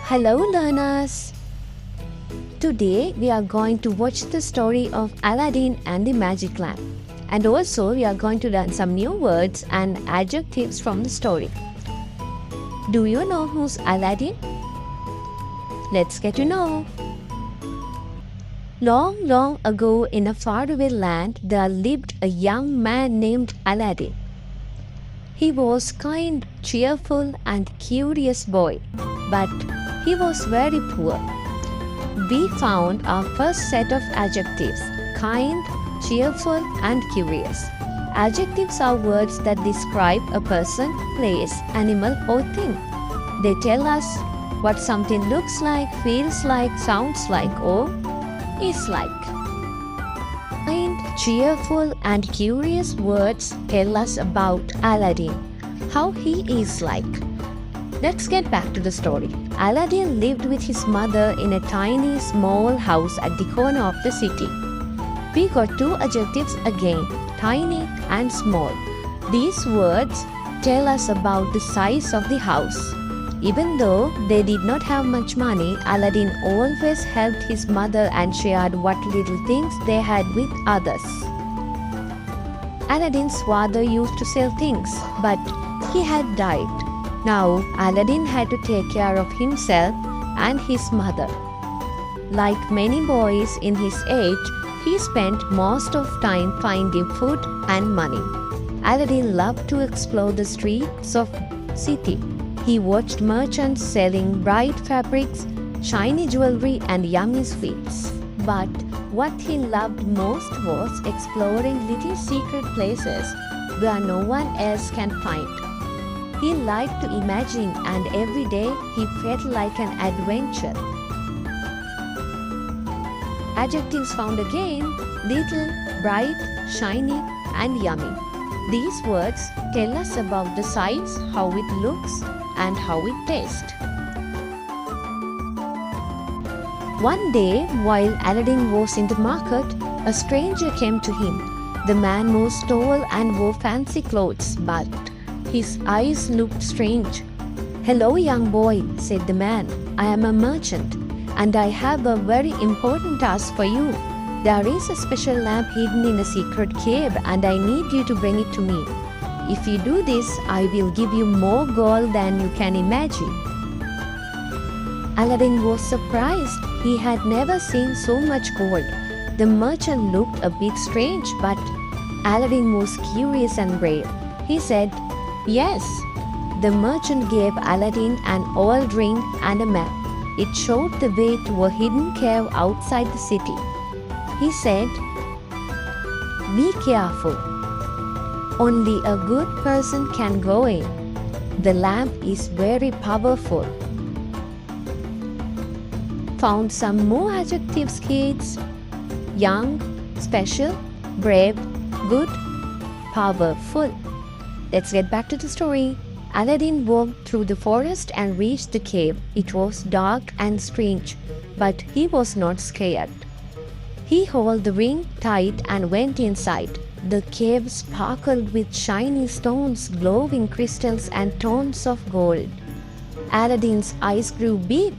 Hello learners! Today we are going to watch the story of Aladdin and the magic lamp. And also we are going to learn some new words and adjectives from the story. Do you know who's Aladdin? Let's get to know. Long, long ago in a faraway land there lived a young man named Aladdin. He was kind, cheerful and curious boy, but he was very poor. We found our first set of adjectives: kind, cheerful and curious. Adjectives are words that describe a person, place, animal or thing. They tell us what something looks like, feels like, sounds like or is like. Kind, cheerful and curious words tell us about Aladdin, how he is like. Let's get back to the story. Aladdin lived with his mother in a tiny small house at the corner of the city. We got two adjectives again, tiny and small. These words tell us about the size of the house. Even though they did not have much money, Aladdin always helped his mother and shared what little things they had with others. Aladdin's father used to sell things, but he had died. Now Aladdin had to take care of himself and his mother. Like many boys in his age, he spent most of time finding food and money. Aladdin loved to explore the streets of the city. He watched merchants selling bright fabrics, shiny jewelry and yummy sweets. But what he loved most was exploring little secret places where no one else can find. He liked to imagine and every day he felt like an adventure. Adjectives found again: little, bright, shiny and yummy. These words tell us about the size, how it looks and how it tastes. One day, while Aladdin was in the market, a stranger came to him. The man was tall and wore fancy clothes, but his eyes looked strange. "Hello, young boy," said the man. "I am a merchant, and I have a very important task for you. There is a special lamp hidden in a secret cave, and I need you to bring it to me. If you do this, I will give you more gold than you can imagine." Aladdin was surprised. He had never seen so much gold. The merchant looked a bit strange, but Aladdin was curious and brave. He said, "Yes." The merchant gave Aladdin an old ring and a map. It showed the way to a hidden cave outside the city. He said, "Be careful. Only a good person can go in. The lamp is very powerful." Found some more adjectives, kids? Young, special, brave, good, powerful. Let's get back to the story. Aladdin walked through the forest and reached the cave. It was dark and strange, but he was not scared. He held the ring tight and went inside. The cave sparkled with shiny stones, glowing crystals and tons of gold. Aladdin's eyes grew big.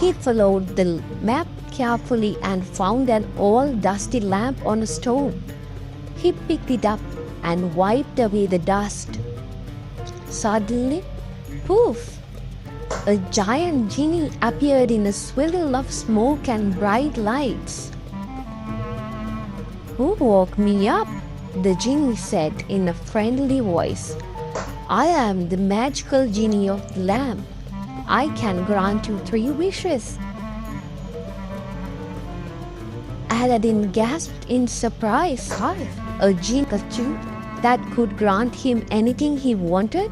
He followed the map carefully and found an old dusty lamp on a stone. He picked it up and wiped away the dust. Suddenly, poof! A giant genie appeared in a swirl of smoke and bright lights. "Who woke me up?" the genie said in a friendly voice. "I am the magical genie of the lamp. I can grant you 3 wishes." Aladdin gasped in surprise. A genie that could grant him anything he wanted?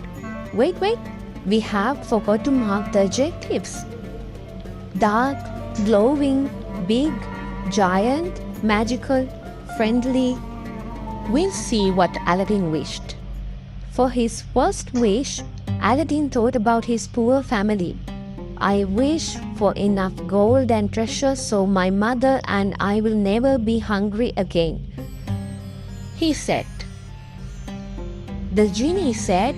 Wait, we have forgot to mark the adjectives. Dark, glowing, big, giant, magical, friendly. We'll see what Aladdin wished. For his first wish, Aladdin thought about his poor family. "I wish for enough gold and treasure so my mother and I will never be hungry again," he said. The genie said,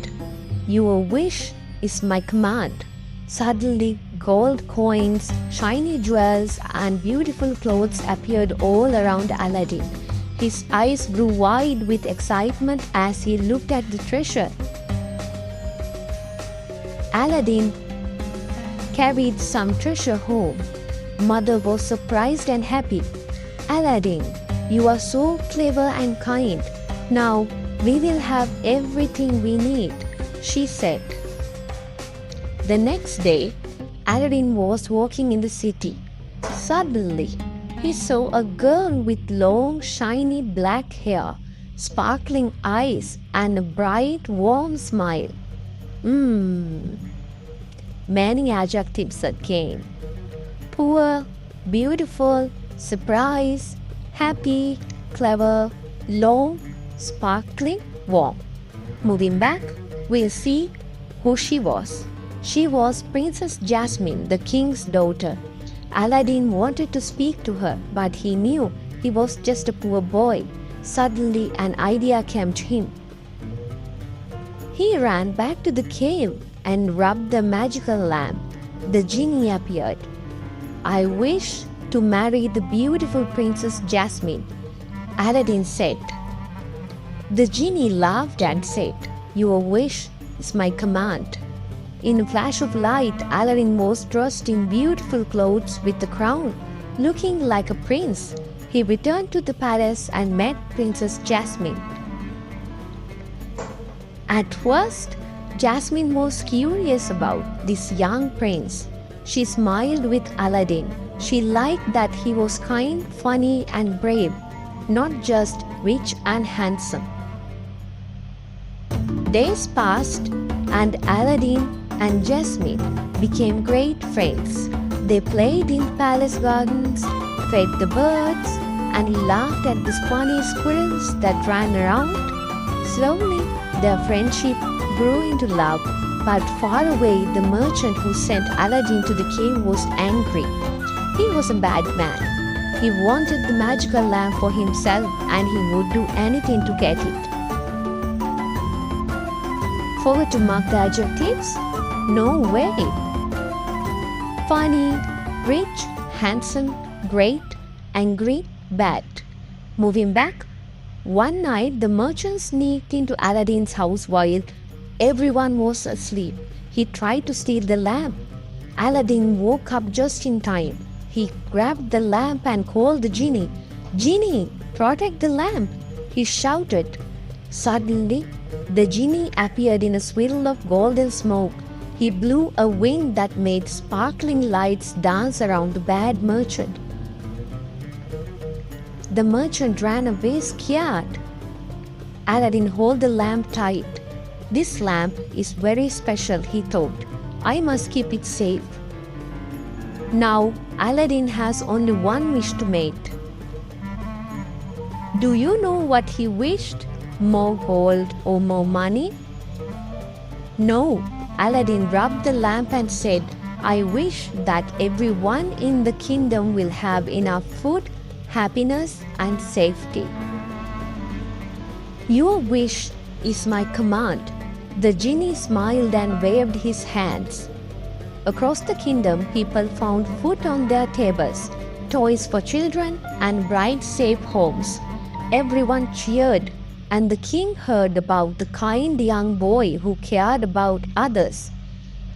"Your wish is my command. Suddenly, gold coins, shiny jewels, and beautiful clothes appeared all around Aladdin. His eyes grew wide with excitement as he looked at the treasure. Aladdin carried some treasure home. Mother was surprised and happy. Aladdin, you are so clever and kind. Now we will have everything we need, she said. The next day, Aladdin was walking in the city. Suddenly, he saw a girl with long, shiny black hair, sparkling eyes, and a bright, warm smile. Many adjectives again. Poor, beautiful, surprise, happy, clever, long, sparkling, warm. Moving back, we'll see who she was. She was Princess Jasmine, the king's daughter. Aladdin wanted to speak to her, but he knew he was just a poor boy. Suddenly, an idea came to him. He ran back to the cave and rubbed the magical lamp. The genie appeared. I wish to marry the beautiful Princess Jasmine, Aladdin said. The genie laughed and said, Your wish is my command. In a flash of light, Aladdin was dressed in beautiful clothes with a crown, looking like a prince. He returned to the palace and met Princess Jasmine. At first, Jasmine was curious about this young prince. She smiled with Aladdin. She liked that he was kind, funny, and brave, not just rich and handsome. Days passed, and Aladdin and Jasmine became great friends. They played in palace gardens, fed the birds, and laughed at the funny squirrels that ran around. Slowly, their friendship grew into love, but far away the merchant who sent Aladdin to the cave was angry. He was a bad man. He wanted the magical lamp for himself and he would do anything to get it. Forgot to mark the adjectives? No way! Funny, rich, handsome, great, angry, bad. Moving back, one night the merchant sneaked into Aladdin's house while everyone was asleep. He tried to steal the lamp. Aladdin woke up just in time. He grabbed the lamp and called the genie. Genie, protect the lamp! He shouted. Suddenly, the genie appeared in a swirl of golden smoke. He blew a wind that made sparkling lights dance around the bad merchant. The merchant ran away scared. Aladdin held the lamp tight. This lamp is very special, he thought. I must keep it safe. Now, Aladdin has only one wish to make. Do you know what he wished? More gold or more money? No, Aladdin rubbed the lamp and said, I wish that everyone in the kingdom will have enough food, happiness, and safety. Your wish is my command. The genie smiled and waved his hands. Across the kingdom, people found food on their tables, toys for children, and bright, safe homes. Everyone cheered, and the king heard about the kind young boy who cared about others.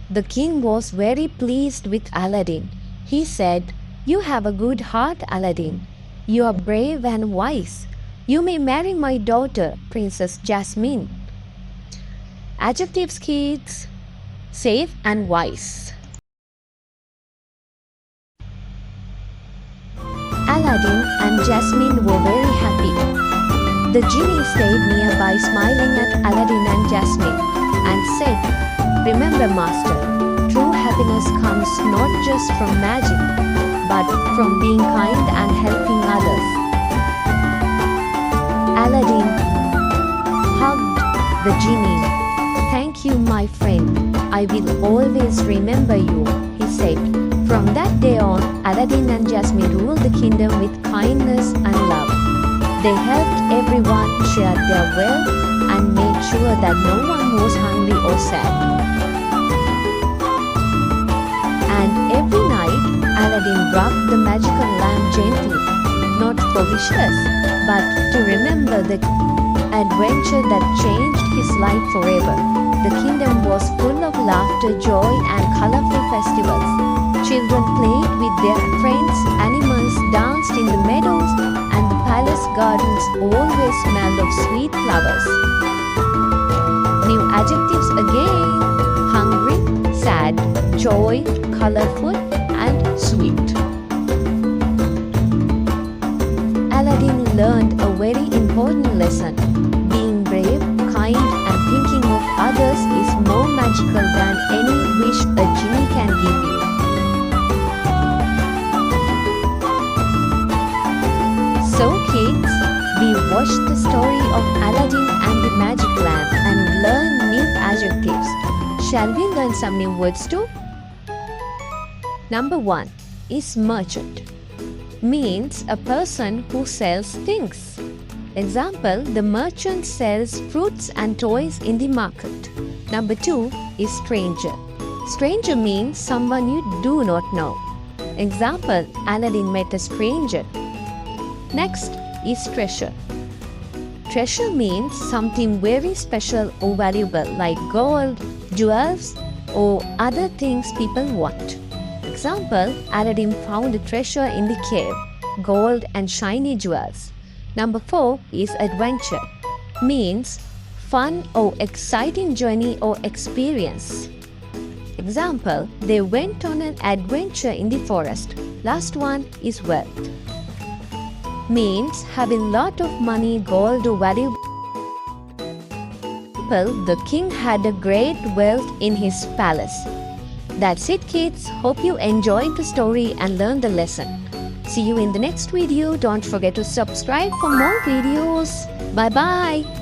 The king was very pleased with Aladdin. He said, You have a good heart, Aladdin. You are brave and wise. You may marry my daughter, Princess Jasmine. Adjectives, kids: safe and wise. Aladdin and Jasmine were very happy. The genie stayed nearby smiling at Aladdin and Jasmine and said, Remember, master, true happiness comes not just from magic, but from being kind and helping others. Aladdin hugged the genie. Thank you, my friend. I will always remember you, he said. From that day on, Aladdin and Jasmine ruled the kingdom with kindness and love. They helped everyone, shared their wealth, and made sure that no one was hungry or sad. wishes, but to remember the adventure that changed his life forever. The kingdom was full of laughter, joy, and colorful festivals. Children played with their friends, animals danced in the meadows, and the palace gardens always smelled of sweet flowers. New adjectives again: hungry, sad, joy, colorful, and sweet. Aladdin learned a very important lesson. Being brave, kind, and thinking of others is more magical than any wish a genie can give you. So kids, we watched the story of Aladdin and the magic lamp and learned new adjectives. Shall we learn some new words too? Number 1 is merchant. Means a person who sells things. Example, the merchant sells fruits and toys in the market. Number 2 is stranger. Stranger means someone you do not know. Example, Aladdin met a stranger. Next is treasure. Treasure means something very special or valuable like gold, jewels, or other things people want. Example, Aladdin found a treasure in the cave, gold and shiny jewels. Number 4 is adventure. Means fun or exciting journey or experience. Example, they went on an adventure in the forest. Last one is wealth. Means having lot of money, gold or valuable. The king had a great wealth in his palace. That's it kids, hope you enjoyed the story and learned the lesson. See you in the next video. Don't forget to subscribe for more videos. Bye bye.